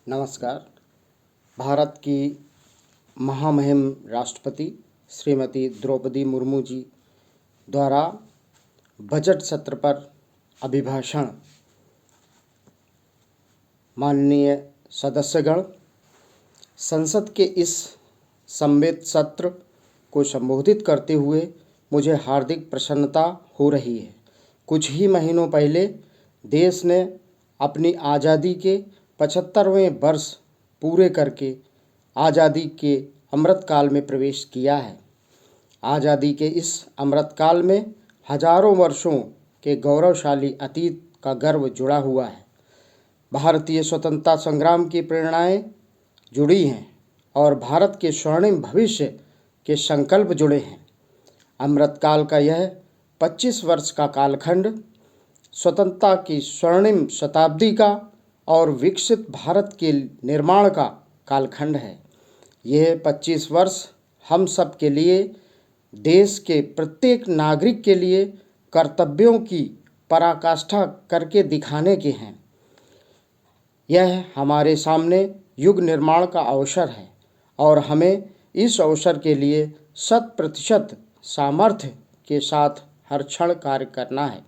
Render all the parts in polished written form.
नमस्कार। भारत की महामहिम राष्ट्रपति श्रीमती द्रौपदी मुर्मू जी द्वारा बजट सत्र पर अभिभाषण। माननीय सदस्यगण, संसद के इस समवेत सत्र को संबोधित करते हुए मुझे हार्दिक प्रसन्नता हो रही है। कुछ ही महीनों पहले देश ने अपनी आज़ादी के 75वें वर्ष पूरे करके आज़ादी के अमृतकाल में प्रवेश किया है। आज़ादी के इस अमृतकाल में हजारों वर्षों के गौरवशाली अतीत का गर्व जुड़ा हुआ है। भारतीय स्वतंत्रता संग्राम की प्रेरणाएं जुड़ी हैं और भारत के स्वर्णिम भविष्य के संकल्प जुड़े हैं। अमृतकाल का यह 25 वर्ष का कालखंड स्वतंत्रता की स्वर्णिम शताब्दी का और विकसित भारत के निर्माण का कालखंड है। यह 25 वर्ष हम सब के लिए, देश के प्रत्येक नागरिक के लिए कर्तव्यों की पराकाष्ठा करके दिखाने के हैं। यह हमारे सामने युग निर्माण का अवसर है और हमें इस अवसर के लिए 100% सामर्थ्य के साथ हर क्षण कार्य करना है।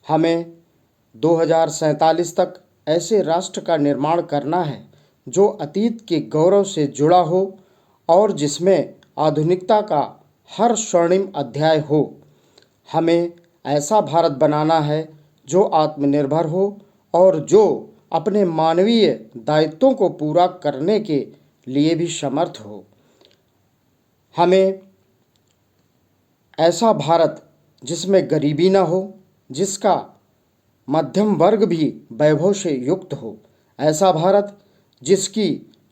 हमें 2047 तक ऐसे राष्ट्र का निर्माण करना है जो अतीत के गौरव से जुड़ा हो और जिसमें आधुनिकता का हर स्वर्णिम अध्याय हो। हमें ऐसा भारत बनाना है जो आत्मनिर्भर हो और जो अपने मानवीय दायित्वों को पूरा करने के लिए भी समर्थ हो। हमें ऐसा भारत जिसमें गरीबी न हो, जिसका मध्यम वर्ग भी वैभव से युक्त हो। ऐसा भारत जिसकी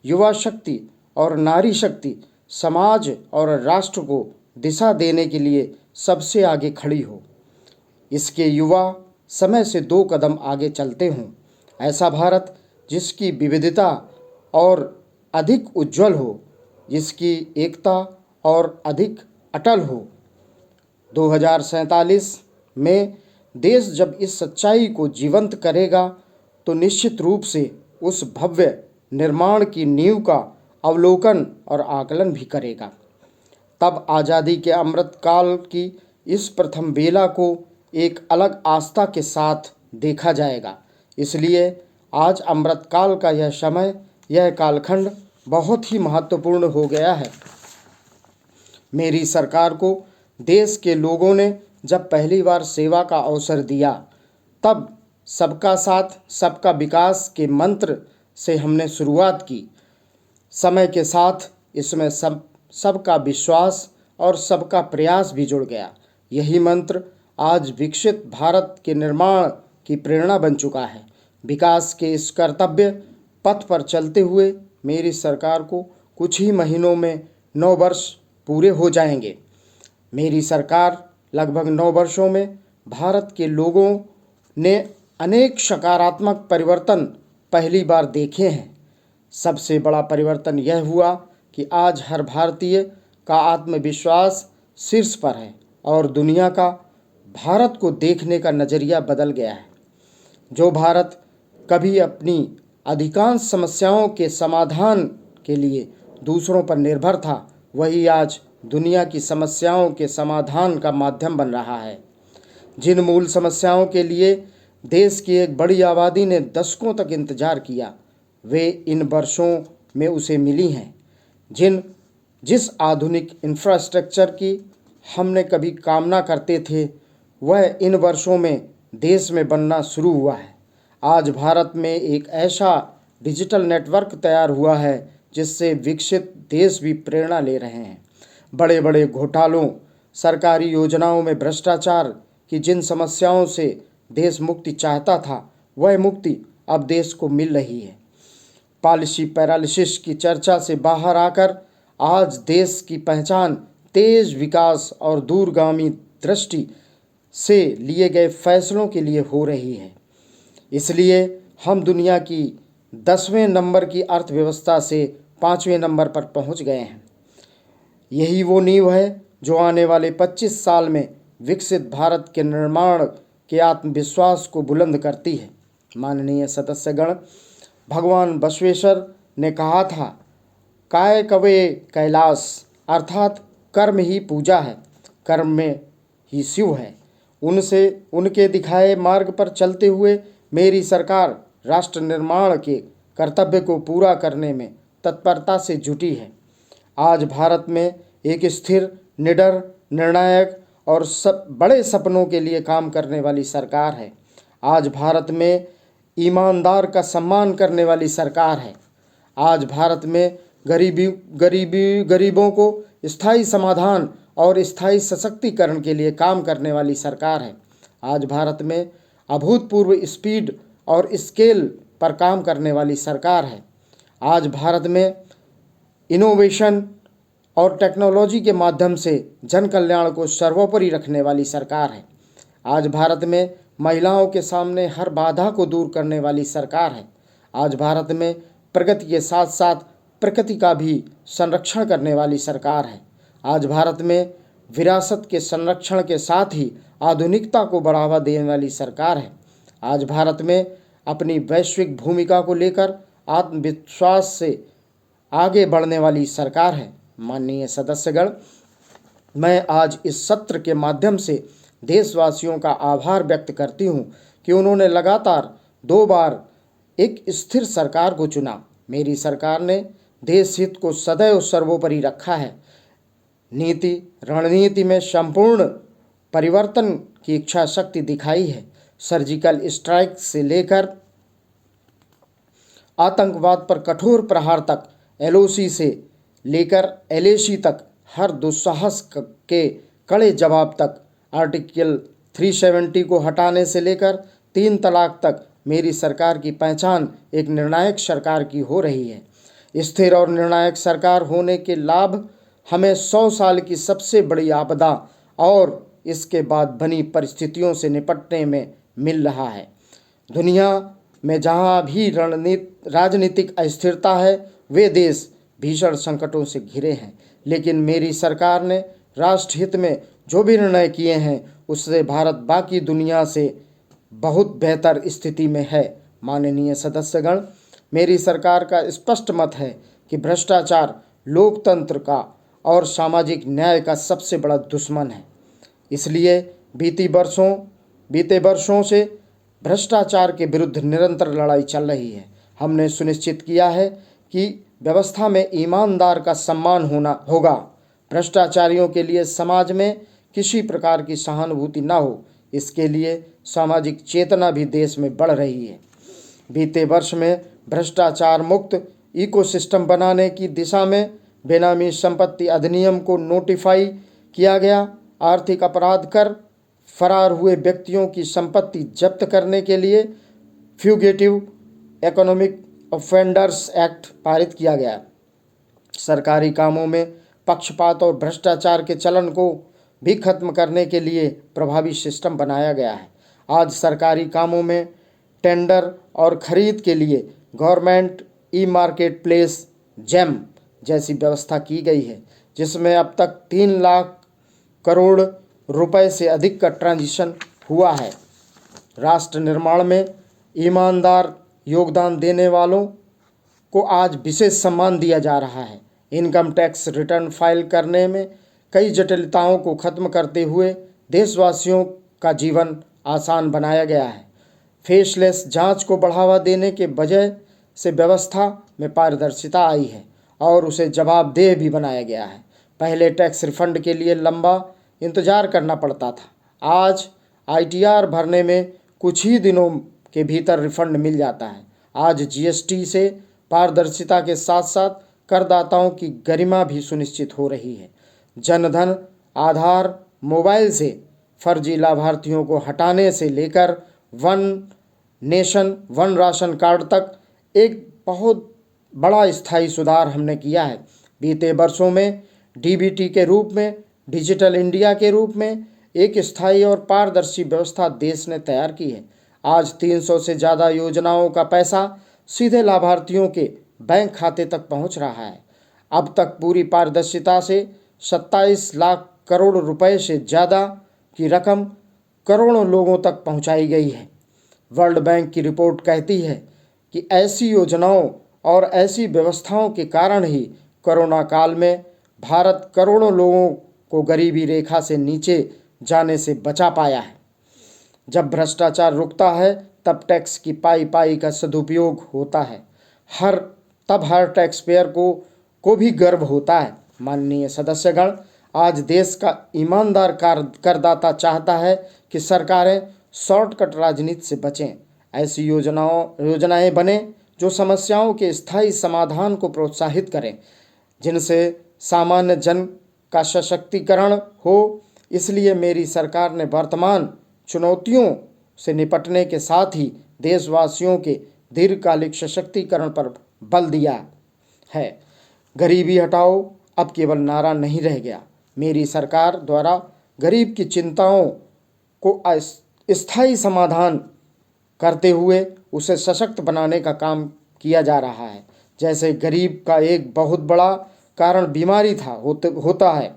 युवा शक्ति और नारी शक्ति समाज और राष्ट्र को दिशा देने के लिए सबसे आगे खड़ी हो। इसके युवा समय से 2 कदम आगे चलते हों। ऐसा भारत जिसकी विविधता और अधिक उज्जवल हो, जिसकी एकता और अधिक अटल हो। 2047 में देश जब इस सच्चाई को जीवंत करेगा तो निश्चित रूप से उस भव्य निर्माण की नींव का अवलोकन और आकलन भी करेगा। तब आज़ादी के अमृतकाल की इस प्रथम बेला को एक अलग आस्था के साथ देखा जाएगा। इसलिए आज अमृतकाल का यह समय, यह कालखंड बहुत ही महत्वपूर्ण हो गया है। मेरी सरकार को देश के लोगों ने जब पहली बार सेवा का अवसर दिया, तब सबका साथ सबका विकास के मंत्र से हमने शुरुआत की। समय के साथ इसमें सबका विश्वास और सबका प्रयास भी जुड़ गया। यही मंत्र आज विकसित भारत के निर्माण की प्रेरणा बन चुका है। विकास के इस कर्तव्य पथ पर चलते हुए मेरी सरकार को कुछ ही महीनों में 9 वर्ष पूरे हो जाएंगे। मेरी सरकार लगभग 9 वर्षों में भारत के लोगों ने अनेक सकारात्मक परिवर्तन पहली बार देखे हैं। सबसे बड़ा परिवर्तन यह हुआ कि आज हर भारतीय का आत्मविश्वास शीर्ष पर है और दुनिया का भारत को देखने का नज़रिया बदल गया है। जो भारत कभी अपनी अधिकांश समस्याओं के समाधान के लिए दूसरों पर निर्भर था, वही आज दुनिया की समस्याओं के समाधान का माध्यम बन रहा है। जिन मूल समस्याओं के लिए देश की एक बड़ी आबादी ने दशकों तक इंतजार किया, वे इन वर्षों में उसे मिली हैं। जिस आधुनिक इंफ्रास्ट्रक्चर की हमने कभी कामना करते थे, वह इन वर्षों में देश में बनना शुरू हुआ है। आज भारत में एक ऐसा डिजिटल नेटवर्क तैयार हुआ है जिससे विकसित देश भी प्रेरणा ले रहे हैं। बड़े बड़े घोटालों, सरकारी योजनाओं में भ्रष्टाचार की जिन समस्याओं से देश मुक्ति चाहता था, वह मुक्ति अब देश को मिल रही है। पॉलिसी पैरालिसिस की चर्चा से बाहर आकर आज देश की पहचान तेज विकास और दूरगामी दृष्टि से लिए गए फैसलों के लिए हो रही है। इसलिए हम दुनिया की 10वें नंबर की अर्थव्यवस्था से 5वें नंबर पर पहुंच गए हैं। यही वो नींव है जो आने वाले 25 साल में विकसित भारत के निर्माण के आत्मविश्वास को बुलंद करती है। माननीय सदस्यगण, भगवान बसवेश्वर ने कहा था, काय कवे कैलाश, अर्थात कर्म ही पूजा है, कर्म में ही शिव है। उनसे उनके दिखाए मार्ग पर चलते हुए मेरी सरकार राष्ट्र निर्माण के कर्तव्य को पूरा करने में तत्परता से जुटी है। आज भारत में एक स्थिर, निडर, निर्णायक और सब बड़े सपनों के लिए काम करने वाली सरकार है। आज भारत में ईमानदार का सम्मान करने वाली सरकार है। आज भारत में गरीबों को स्थायी समाधान और स्थायी सशक्तिकरण के लिए काम करने वाली सरकार है। आज भारत में अभूतपूर्व स्पीड और स्केल पर काम करने वाली सरकार है। आज भारत में इनोवेशन और टेक्नोलॉजी के माध्यम से जन कल्याण को सर्वोपरि रखने वाली सरकार है। आज भारत में महिलाओं के सामने हर बाधा को दूर करने वाली सरकार है। आज भारत में प्रगति के साथ साथ प्रकृति का भी संरक्षण करने वाली सरकार है। आज भारत में विरासत के संरक्षण के साथ ही आधुनिकता को बढ़ावा देने वाली सरकार है। आज भारत में अपनी वैश्विक भूमिका को लेकर आत्मविश्वास से आगे बढ़ने वाली सरकार है। माननीय सदस्यगण, मैं आज इस सत्र के माध्यम से देशवासियों का आभार व्यक्त करती हूँ कि उन्होंने लगातार 2 बार एक स्थिर सरकार को चुना। मेरी सरकार ने देश हित को सदैव सर्वोपरि रखा है। रणनीति में संपूर्ण परिवर्तन की इच्छा शक्ति दिखाई है। सर्जिकल स्ट्राइक से लेकर आतंकवाद पर कठोर प्रहार तक, LOC से लेकर LAC तक, हर दुस्साहस के कड़े जवाब तक, आर्टिकल 370 को हटाने से लेकर 3 तलाक तक मेरी सरकार की पहचान एक निर्णायक सरकार की हो रही है। स्थिर और निर्णायक सरकार होने के लाभ हमें 100 साल की सबसे बड़ी आपदा और इसके बाद बनी परिस्थितियों से निपटने में मिल रहा है। दुनिया में जहाँ भी राजनीतिक अस्थिरता है, वे देश भीषण संकटों से घिरे हैं, लेकिन मेरी सरकार ने राष्ट्रहित में जो भी निर्णय किए हैं उससे भारत बाकी दुनिया से बहुत बेहतर स्थिति में है। माननीय सदस्यगण, मेरी सरकार का स्पष्ट मत है कि भ्रष्टाचार लोकतंत्र का और सामाजिक न्याय का सबसे बड़ा दुश्मन है। इसलिए बीते वर्षों से भ्रष्टाचार के विरुद्ध निरंतर लड़ाई चल रही है। हमने सुनिश्चित किया है कि व्यवस्था में ईमानदार का सम्मान होगा। भ्रष्टाचारियों के लिए समाज में किसी प्रकार की सहानुभूति न हो, इसके लिए सामाजिक चेतना भी देश में बढ़ रही है। बीते वर्ष में भ्रष्टाचार मुक्त इकोसिस्टम बनाने की दिशा में बेनामी संपत्ति अधिनियम को नोटिफाई किया गया। आर्थिक अपराध कर फरार हुए व्यक्तियों की संपत्ति जब्त करने के लिए फ्यूगेटिव इकोनॉमिक ऑफेंडर्स एक्ट पारित किया गया। सरकारी कामों में पक्षपात और भ्रष्टाचार के चलन को भी खत्म करने के लिए प्रभावी सिस्टम बनाया गया है। आज सरकारी कामों में टेंडर और खरीद के लिए गवर्नमेंट ई-मार्केट प्लेस जेम जैसी व्यवस्था की गई है, जिसमें अब तक 3 लाख करोड़ रुपए से अधिक का ट्रांजिशन हुआ है। राष्ट्र निर्माण में ईमानदार योगदान देने वालों को आज विशेष सम्मान दिया जा रहा है। इनकम टैक्स रिटर्न फाइल करने में कई जटिलताओं को खत्म करते हुए देशवासियों का जीवन आसान बनाया गया है। फेसलेस जांच को बढ़ावा देने के वजह से व्यवस्था में पारदर्शिता आई है और उसे जवाबदेह भी बनाया गया है। पहले टैक्स रिफंड के लिए लंबा इंतजार करना पड़ता था, आज ITR भरने में कुछ ही दिनों के भीतर रिफंड मिल जाता है। आज GST से पारदर्शिता के साथ साथ करदाताओं की गरिमा भी सुनिश्चित हो रही है। जनधन, आधार, मोबाइल से फर्जी लाभार्थियों को हटाने से लेकर one nation one ration card तक एक बहुत बड़ा स्थायी सुधार हमने किया है। बीते वर्षों में DBT के रूप में, डिजिटल इंडिया के रूप में एक स्थायी और पारदर्शी व्यवस्था देश ने तैयार की है। आज 300 से ज़्यादा योजनाओं का पैसा सीधे लाभार्थियों के बैंक खाते तक पहुंच रहा है। अब तक पूरी पारदर्शिता से 27 लाख करोड़ रुपए से ज़्यादा की रकम करोड़ों लोगों तक पहुंचाई गई है। वर्ल्ड बैंक की रिपोर्ट कहती है कि ऐसी योजनाओं और ऐसी व्यवस्थाओं के कारण ही कोरोना काल में भारत करोड़ों लोगों को गरीबी रेखा से नीचे जाने से बचा पाया है। जब भ्रष्टाचार रुकता है तब टैक्स की पाई पाई का सदुपयोग होता है। तब हर टैक्स पेयर को भी गर्व होता है। माननीय सदस्यगण, आज देश का ईमानदार करदाता चाहता है कि सरकारें शॉर्टकट राजनीति से बचें। ऐसी योजनाएं बने जो समस्याओं के स्थायी समाधान को प्रोत्साहित करें, जिनसे सामान्य जन का सशक्तिकरण हो। इसलिए मेरी सरकार ने वर्तमान चुनौतियों से निपटने के साथ ही देशवासियों के दीर्घकालिक सशक्तिकरण पर बल दिया है। गरीबी हटाओ अब केवल नारा नहीं रह गया। मेरी सरकार द्वारा गरीब की चिंताओं को स्थायी समाधान करते हुए उसे सशक्त बनाने का काम किया जा रहा है। जैसे गरीब का एक बहुत बड़ा कारण बीमारी होता है।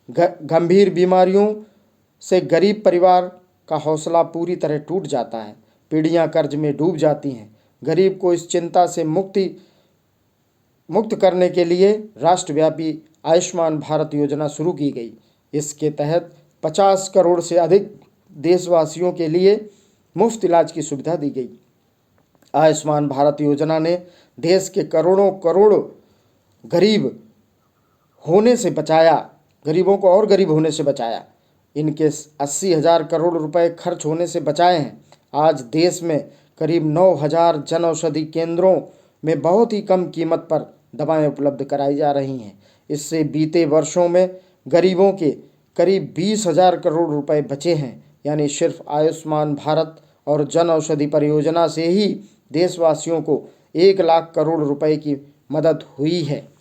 गंभीर बीमारियों से गरीब परिवार का हौसला पूरी तरह टूट जाता है। पीढ़ियां कर्ज में डूब जाती हैं। गरीब को इस चिंता से मुक्त करने के लिए राष्ट्रव्यापी आयुष्मान भारत योजना शुरू की गई। इसके तहत 50 करोड़ से अधिक देशवासियों के लिए मुफ्त इलाज की सुविधा दी गई। आयुष्मान भारत योजना ने देश के करोड़ों गरीबों को और गरीब होने से बचाया। इनके 80,000 करोड़ रुपए खर्च होने से बचाए हैं। आज देश में करीब 9,000 जन औषधि केंद्रों में बहुत ही कम कीमत पर दवाएं उपलब्ध कराई जा रही हैं। इससे बीते वर्षों में गरीबों के करीब 20,000 करोड़ रुपए बचे हैं। यानी सिर्फ आयुष्मान भारत और जन औषधि परियोजना से ही देशवासियों को 1 लाख करोड़ रुपए की मदद हुई है।